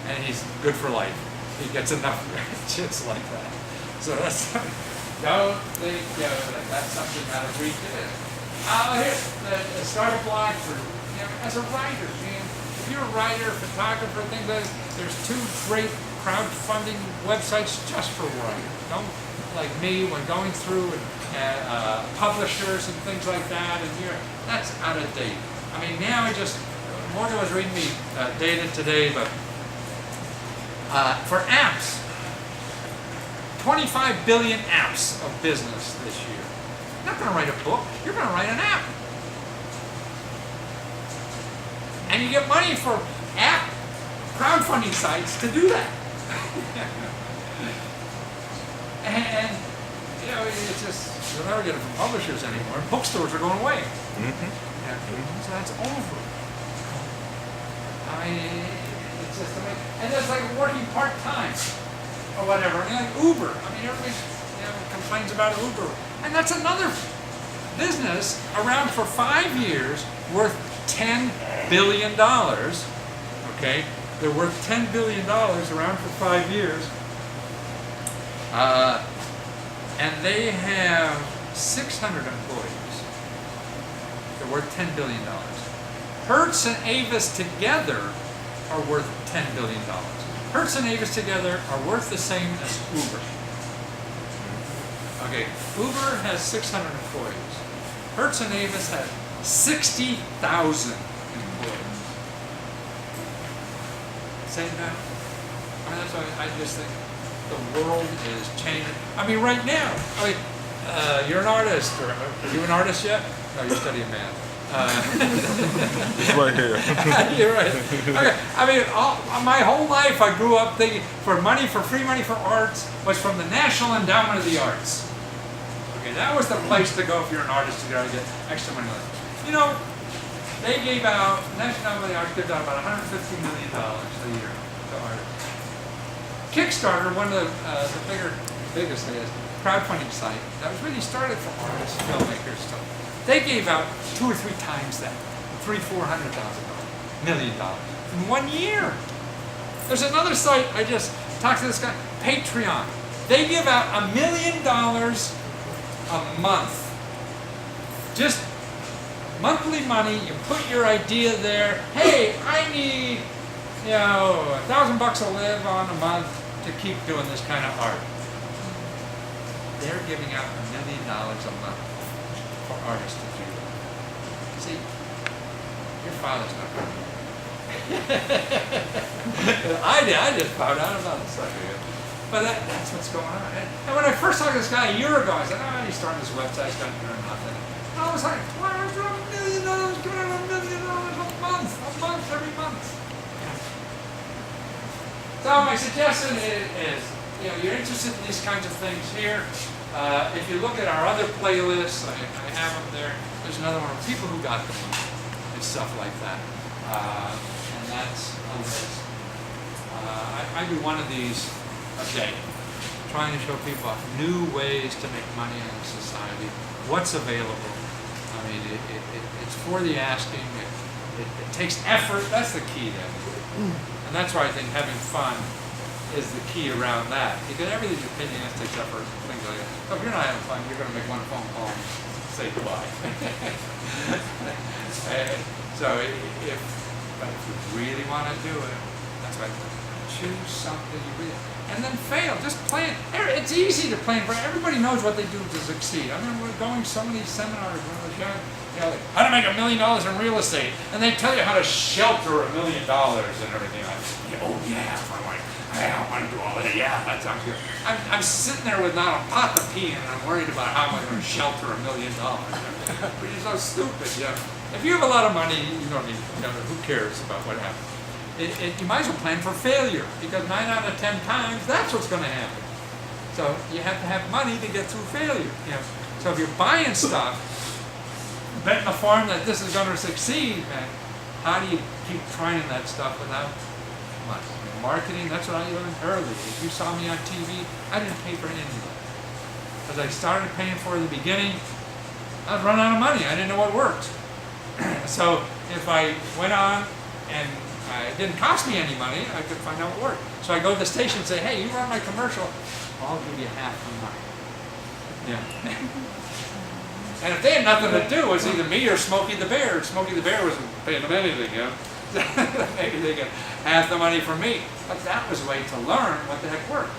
Speaker 1: And he's good for life. He gets enough shits like that. So that's, don't think that's something that a week is. Here, start a blog for, as a writer, man. If you're a writer, photographer, things like that, there's 2 great crowdfunding websites just for writers. Don't, like me, when going through publishers and things like that, and that's out of date. I mean, now Morgan was reading me data today, but for apps, 25 billion apps of business this year. You're not going to write a book, you're going to write an app. And you get money for app crowdfunding sites to do that. And it's just, you'll never get it from publishers anymore. Bookstores are going away. So that's over. I mean, it's just amazing. And that's like working part-time or whatever. I mean, like Uber. I mean, everybody complains about Uber. And that's another business around for 5 years worth $10 billion. Okay? They're worth $10 billion around for 5 years. And they have 600 employees. They're worth $10 billion. Hertz and Avis together are worth $10 billion. Hertz and Avis together are worth the same as Uber. Okay, Uber has 600 employees. Hertz and Avis have 60,000 employees. Same time? I mean, that's why I just think the world is changing. I mean, right now, you're an artist. Are you an artist yet? No, you're studying math.
Speaker 4: It's right here.
Speaker 1: You're right. Okay. I mean, my whole life I grew up thinking free money for arts was from the National Endowment of the Arts. Okay, that was the place to go if you're an artist to go get extra money. They gave out, National Endowment of the Arts gives out about $150 million a year to artists. Kickstarter, one of the biggest crowdfunding site that was really started for artists, filmmakers, stuff. They gave out 2 or 3 times that, $300,000, $400,000, $1 million in 1 year. There's another site I just talked to this guy, Patreon. They give out $1 million a month. Just monthly money. You put your idea there. Hey, I need $1,000 to live on a month to keep doing this kind of art. They're giving out $1 million a month for artists to do that. See, your father's not going to do that. I just found out about this stuff. But that's what's going on. And when I first talked to this guy a year ago, I said, he's starting this website, he's got to do nothing. And I was like, why are you $1 million, giving out $1 million a month, every month? So my suggestion is, you're interested in these kinds of things here. If you look at our other playlists, I have them there. There's another one of people who got the money and stuff like that. And that's a list. I do one of these a day, trying to show people new ways to make money in society, what's available. I mean, it's for the asking. It takes effort. That's the key there. And that's why I think having fun is the key around that. Because everything's opinionistic takes effort, things like that. So if you're not having fun, you're going to make one phone call and say goodbye. So if you really want to do it, that's why choose something you really, and then fail. Just plan. It's easy to plan for. Everybody knows what they do to succeed. I mean, we're going so many seminars when I was young. Like, how to make $1 million in real estate, and they tell you how to shelter $1 million and everything. I don't want to do all that. Yeah, that sounds good. I'm sitting there with not a pot to pee, and I'm worried about how am I going to shelter $1 million. Which is so stupid. If you have a lot of money, you don't need. Who cares about what happens? You might as well plan for failure, because 9 out of 10 times that's what's going to happen. So you have to have money to get through failure. So if you're buying stuff, betting the farm that this is going to succeed, man, how do you keep trying that stuff without much. Marketing, that's what I learned early. If you saw me on TV, I didn't pay for any of that. As I started paying for it in the beginning, I'd run out of money. I didn't know what worked. So if I went on and it didn't cost me any money, I could find out what worked. So I go to the station and say, hey, you run my commercial, I'll give you half the money. Yeah. And if they had nothing to do, it was either me or Smokey the Bear. Smokey the Bear wasn't paying them anything, you know. Maybe they get half the money from me. But that was a way to learn what the heck worked.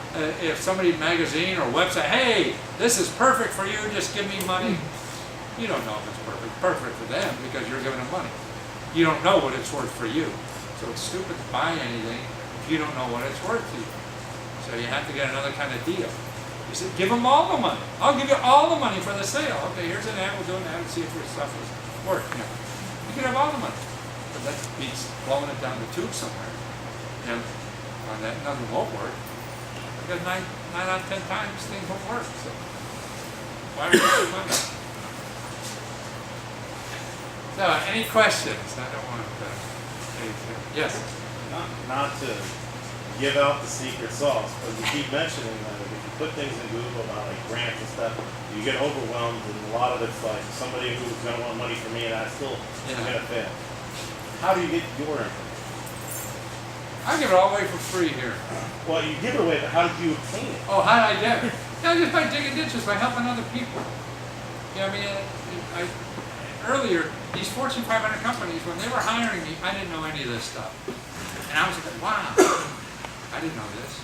Speaker 1: If somebody magazine or website, hey, this is perfect for you, just give me money. You don't know if it's perfect. Perfect for them because you're giving them money. You don't know what it's worth for you. So it's stupid to buy anything if you don't know what it's worth to you. So you have to get another kind of deal. You said, give them all the money. I'll give you all the money for the sale. Okay, here's an ad. We'll do an ad and see if your stuff is worth. You know, you can have all the money. But that beats blowing it down the tube somewhere. And that nothing won't work. Because 9 out of 10 times things won't work. So why are you wasting money? So, any questions? I don't want to. Yes.
Speaker 2: Not to give out the secret sauce, but you keep mentioning that if you put things in Google about like grants and stuff, you get overwhelmed, and a lot of it's like somebody who's going to want money from me, and I still am going to fail. How do you get your information?
Speaker 1: I give it all away for free here.
Speaker 2: Well, you give it away, but how did you obtain it?
Speaker 1: Oh, how did I get it? Yeah, just by digging ditches, by helping other people. Yeah, I mean, earlier, these Fortune 500 companies, when they were hiring me, I didn't know any of this stuff. And I was like, wow, I didn't know this.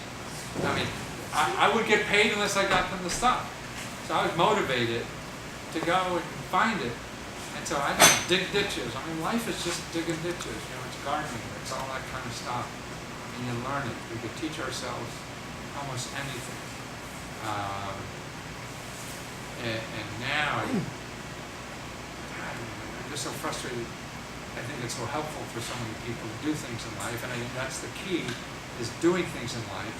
Speaker 1: I mean, I would get paid unless I got them the stuff. So I was motivated to go and find it. And so I just dig ditches. I mean, life is just digging ditches. You know, it's gardening. It's all that kind of stuff. I mean, you learn it. We could teach ourselves almost anything. And now, I'm just so frustrated. I think it's so helpful for so many people to do things in life, and I think that's the key, is doing things in life.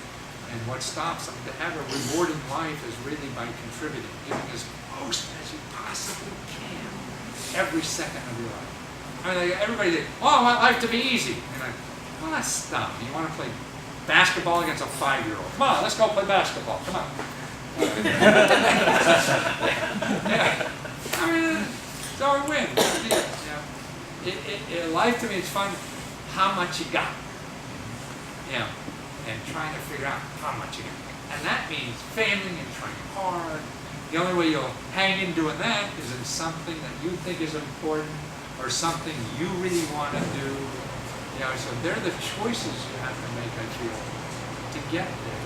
Speaker 1: And what stops them to have a rewarding life is really by contributing, giving as most as you possibly can every second of your life. I mean, like, everybody thinks, oh, I want life to be easy. And I, well, that's dumb. You want to play basketball against a 5-year-old. Come on, let's go play basketball. Come on. Yeah. I mean, so I win. Life to me is fun. How much you got? You know, and trying to figure out how much you got. And that means failing and trying hard. The only way you'll hang in doing that is in something that you think is important or something you really want to do. You know, so they're the choices you have to make, I feel, to get there.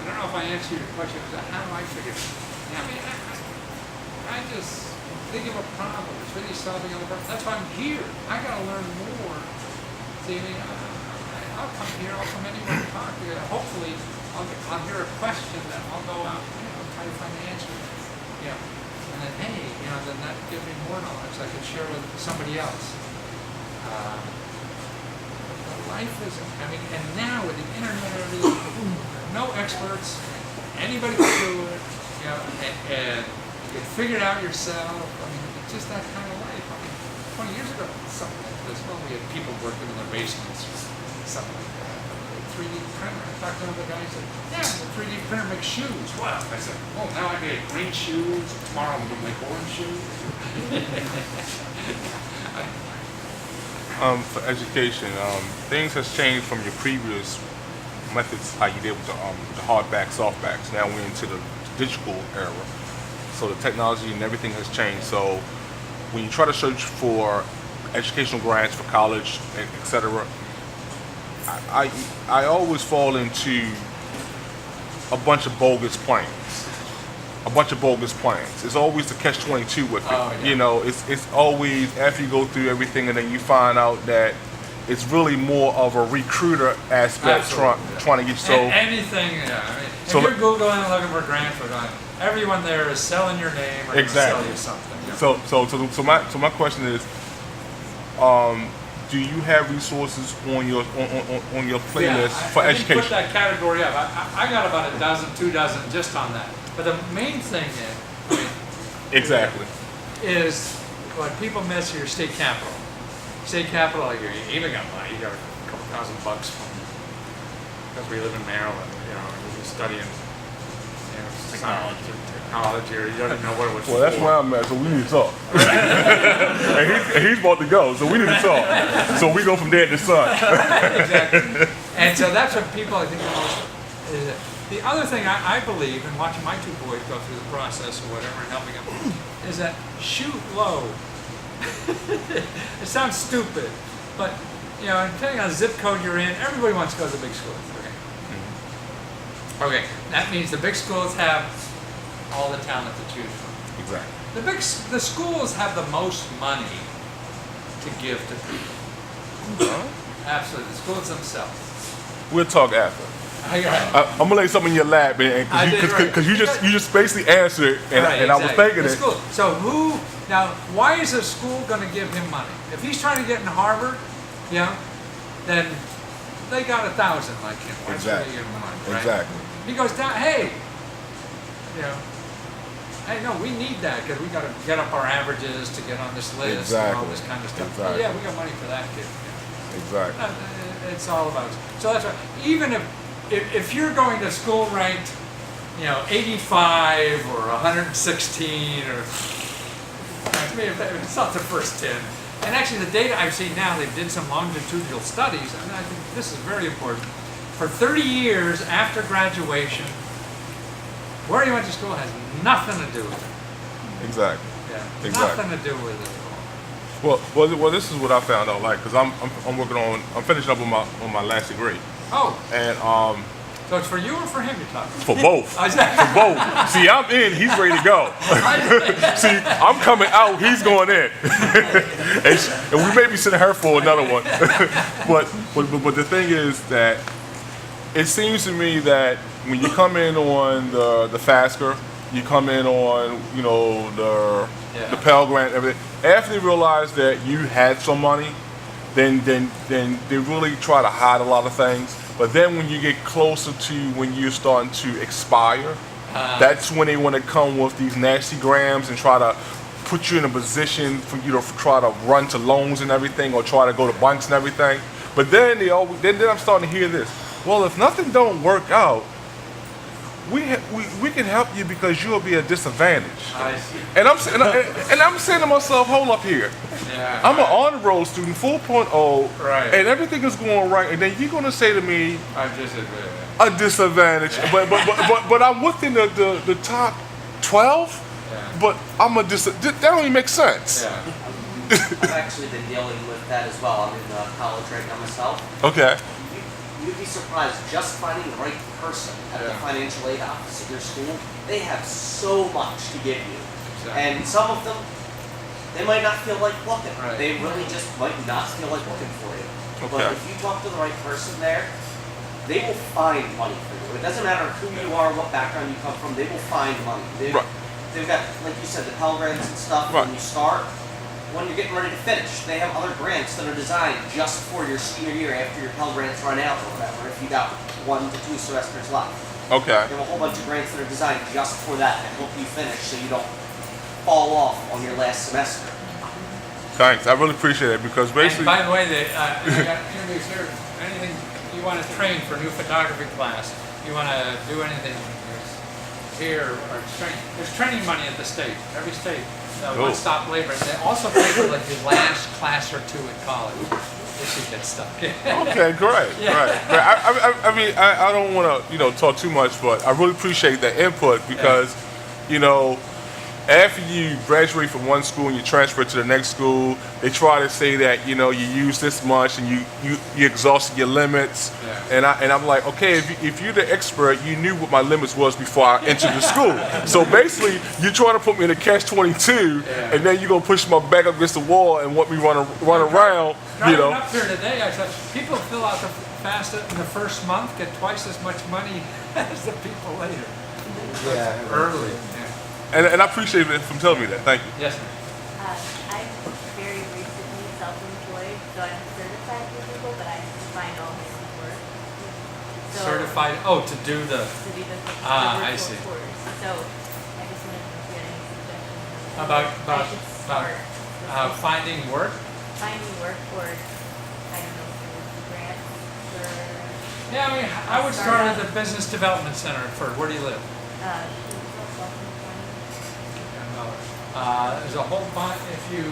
Speaker 1: I don't know if I answered your question, because how do I figure it? Yeah, I mean, I just think of a problem. It's really solving a problem. That's why I'm here. I got to learn more. See, I mean, I'll come here. I'll come anywhere to talk. Hopefully, I'll hear a question that I'll go out, try to find the answer. Yeah. And then, hey, then that gives me more knowledge I could share with somebody else. Life is, and now with the internet, no experts, anybody can do it, and you can figure it out yourself. I mean, it's just that kind of life. I mean, 20 years ago, something like this. Well, we had people working in their basements or something like that. A 3D printer. I talked to another guy and said, yeah, the 3D printer makes shoes. Wow. I said, oh, now I made green shoes. Tomorrow I'm going to make orange shoes.
Speaker 4: For education, things has changed from your previous methods, how you did with the hardback, softbacks. Now we're into the digital era. So the technology and everything has changed. So when you try to search for educational grants for college, etc., I always fall into a bunch of bogus plans. It's always the catch-22 with it.
Speaker 1: Oh, yeah.
Speaker 4: It's always after you go through everything and then you find out that it's really more of a recruiter aspect trying to get you. So
Speaker 1: anything, yeah. I mean, if you're Googling and looking for grants for grant, everyone there is selling your name or
Speaker 4: exactly.
Speaker 1: sell you something. Yeah.
Speaker 4: So my question is, do you have resources on your playlist for education?
Speaker 1: I didn't put that category up. I got about 2 dozen just on that. But the main thing
Speaker 4: exactly
Speaker 1: is what people miss here, state capital. state capitol, you even got money. You got a couple $1,000 from, because we live in Maryland, you know, and we're studying, you know, technology, or you don't even know what it was
Speaker 4: Well, that's
Speaker 1: for.
Speaker 4: where I'm at, so we need to talk. and he's about to go, so we need to talk. So we go from there to son.
Speaker 1: Exactly. And so that's what people, I think, the most is. The other thing I believe, in watching my two boys go through the process or whatever and helping them, is that shoot low. It sounds stupid, but you know, depending on the zip code you're in, everybody wants to go to the big schools. Okay, that means the big schools have all the talent to choose from.
Speaker 4: Exactly.
Speaker 1: The schools have the most money to give to people. Absolutely, the schools themselves.
Speaker 4: We'll talk after. I'm gonna lay something in your lap, because you just basically answered it, and I was thinking it.
Speaker 1: School. So why is a school going to give him money? If he's trying to get in Harvard, you know, then they got 1,000 like him. Why should they give him money? Right?
Speaker 4: Exactly.
Speaker 1: He goes down. Hey, you know, hey, no, we need that because we got to get up our averages to get on this list and all this kind of stuff.
Speaker 4: Exactly.
Speaker 1: Oh, yeah, we got money for that kid. Yeah.
Speaker 4: Exactly.
Speaker 1: It's all about. So that's right. Even if you're going to school ranked, you know, 85 or 116 or, to me, it's not the first 10. And actually the data I've seen now, they did some longitudinal studies, and I think this is very important. For 30 years after graduation, where you went to school has nothing to do with it.
Speaker 4: Exactly.
Speaker 1: Yeah,
Speaker 4: Exactly.
Speaker 1: nothing to do with it at all.
Speaker 4: Well, this is what I found out, like, because I'm working on, I'm finishing up on my last degree.
Speaker 1: Oh.
Speaker 4: And
Speaker 1: So it's for you or for him you're talking?
Speaker 4: for both. For both. See, I'm in, he's ready to go. See, I'm coming out, he's going in. and we may be sending her for another one. but the thing is that it seems to me that when you come in on the FASCR, you come in on, you know, the Pell Grant, everything. After they realize that you had some money, then they really try to hide a lot of things. But then when you get closer to when you're starting to expire, that's when they want to come with these nasty grams and try to put you in a position for you to try to run to loans and everything, or try to go to banks and everything. But then then I'm starting to hear this. Well, if nothing don't work out, we can help you because you'll be a disadvantage.
Speaker 1: I see.
Speaker 4: And I'm saying to myself, hold up here.
Speaker 1: Yeah.
Speaker 4: I'm an honor roll student, 4.0,
Speaker 1: Right.
Speaker 4: and everything is going right, and then you're gonna say to me
Speaker 1: I'm just admitting.
Speaker 4: a disadvantage. But I'm within the top 12.
Speaker 1: Yeah.
Speaker 4: But I'm a that don't even make sense.
Speaker 1: Yeah.
Speaker 5: I've actually been dealing with that as well. I'm in college right now myself.
Speaker 4: Okay.
Speaker 5: You'd be surprised just finding the right person at the financial aid office at your school. They have so much to give you.
Speaker 1: Exactly.
Speaker 5: And some of them, they might not feel like looking.
Speaker 1: Right.
Speaker 5: They really just might not feel like looking for you.
Speaker 4: Okay.
Speaker 5: But if you talk to the right person there, they will find money for you. It doesn't matter who you are, what background you come from, they will find money. They've got, like you said, the Pell Grants and stuff when you start. When you're getting ready to finish, they have other grants that are designed just for your senior year after your Pell Grants run out or whatever, if you got 1 to 2 semesters left.
Speaker 4: Okay.
Speaker 5: They have a whole bunch of grants that are designed just for that and help you finish so you don't fall off on your last semester.
Speaker 4: Thanks. I really appreciate it because basically.
Speaker 1: And by the way, I got interviews here. Anything you want to train for a new photography class, you want to do anything here or training. There's training money at the state. Every state. One-stop labor. They also pay for like your last class or two at college. If you get stuck.
Speaker 4: Okay, great. I mean, I don't want to, talk too much, but I really appreciate that input because, after you graduate from one school and you transfer to the next school, they try to say that, you use this much and you exhausted your limits. Yeah. And I'm like, okay, if you're the expert, you knew what my limits was before I entered the school. So basically, you're trying to put me in a catch-22, and then you're going to push my back up against the wall and want me run around,
Speaker 1: Driving up here today, I said, people fill out the FAFSA in the first month, get twice as much money as the people later.
Speaker 5: Yeah.
Speaker 1: Early.
Speaker 4: And I appreciate it from telling me that. Thank you.
Speaker 1: Yes, ma'am.
Speaker 6: I'm very recently self-employed, so I'm certified for people, but I find all my own work. So
Speaker 1: Certified, to do the,
Speaker 6: to be the
Speaker 1: I see.
Speaker 6: virtual course. So I just wanted to get any suggestions.
Speaker 1: About
Speaker 6: I should start.
Speaker 1: finding work.
Speaker 6: finding work or, I don't know, through grants or,
Speaker 1: Yeah, I mean, I would start at the Business Development Center first. Where do you live? There's a whole bunch, if you,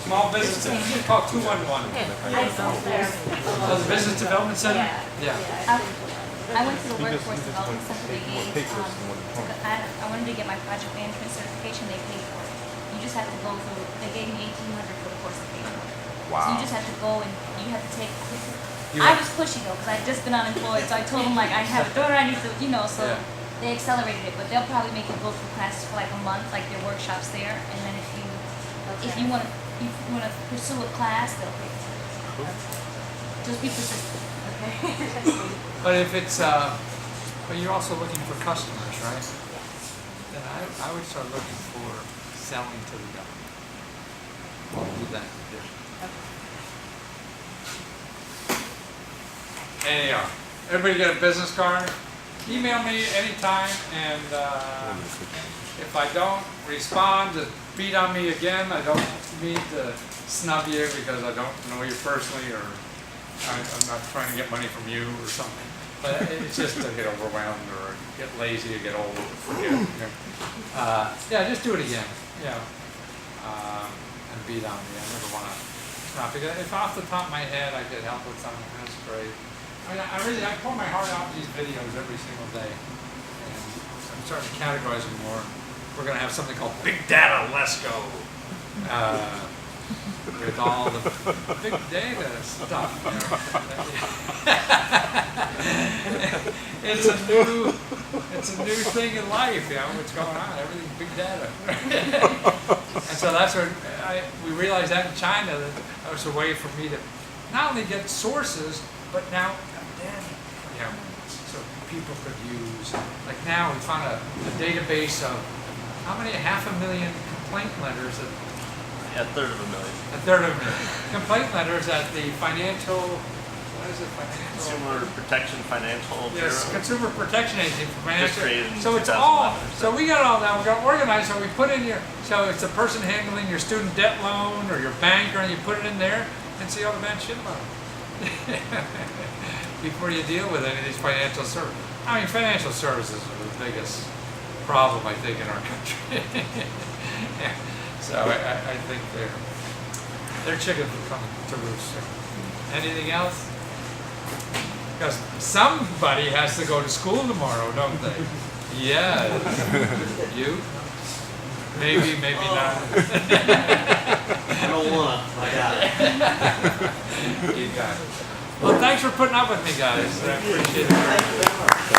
Speaker 1: small business, it's called 211. Oh, the Business Development Center? Yeah.
Speaker 7: I went to the Workforce Development Center. They gave, I wanted to get my project management certification. They paid for it. You just have to go through. They gave me $1,800 for the course of paying for it. So you just have to go and you have to take. I was pushy though because I'd just been unemployed, so I told them like I have a daughter, I need to, so they accelerated it. But they'll probably make you go through classes for like a month, like their workshops there, and then if you want to pursue a class, they'll pay for it. Just be persistent.
Speaker 6: Okay.
Speaker 1: But if it's, but you're also looking for customers, right? Then I would start looking for selling to the government. I'll do that. Anyhow, everybody get a business card? Email me anytime, and if I don't respond, just beat on me again. I don't mean to snub you because I don't know you personally, or I'm not trying to get money from you or something. But it's just to get overwhelmed or get lazy or get old or forget. Yeah, just do it again. And beat on me. I never want to stop. Because if off the top of my head I could help with something, that's great. I mean, I pour my heart out in these videos every single day. And I'm starting to categorize them more. We're going to have something called Big Data Lesko. With all the big data stuff. It's a new thing in life, what's going on, everything's big data. And so that's where we realized that in China, that was a way for me to not only get sources, but now data, so people could use. Like now we found a database of how many, 500,000 complaint letters that,
Speaker 3: Yeah, a third of a million.
Speaker 1: a third of them. Complaint letters at the financial, what is it, financial?
Speaker 3: Consumer Protection Financial
Speaker 1: Yes,
Speaker 3: Bureau.
Speaker 1: Consumer Protection Agency for financial.
Speaker 3: created in
Speaker 1: So it's all,
Speaker 3: 2011,
Speaker 1: so we got all that, we got organized, so we put in so it's the person handling your student debt loan or your bank, and you put it in there and see all the bad shit about it. Before you deal with any of these financial services. I mean, financial services are the biggest problem, I think, in our country. Yeah. So I think they're chickens are coming to roost. Anything else? Because somebody has to go to school tomorrow, don't they? Yeah. You? Maybe, maybe not.
Speaker 5: I don't want to. I got it.
Speaker 1: You got it. Well, thanks for putting up with me, guys. I appreciate it.
Speaker 5: Thank you very much.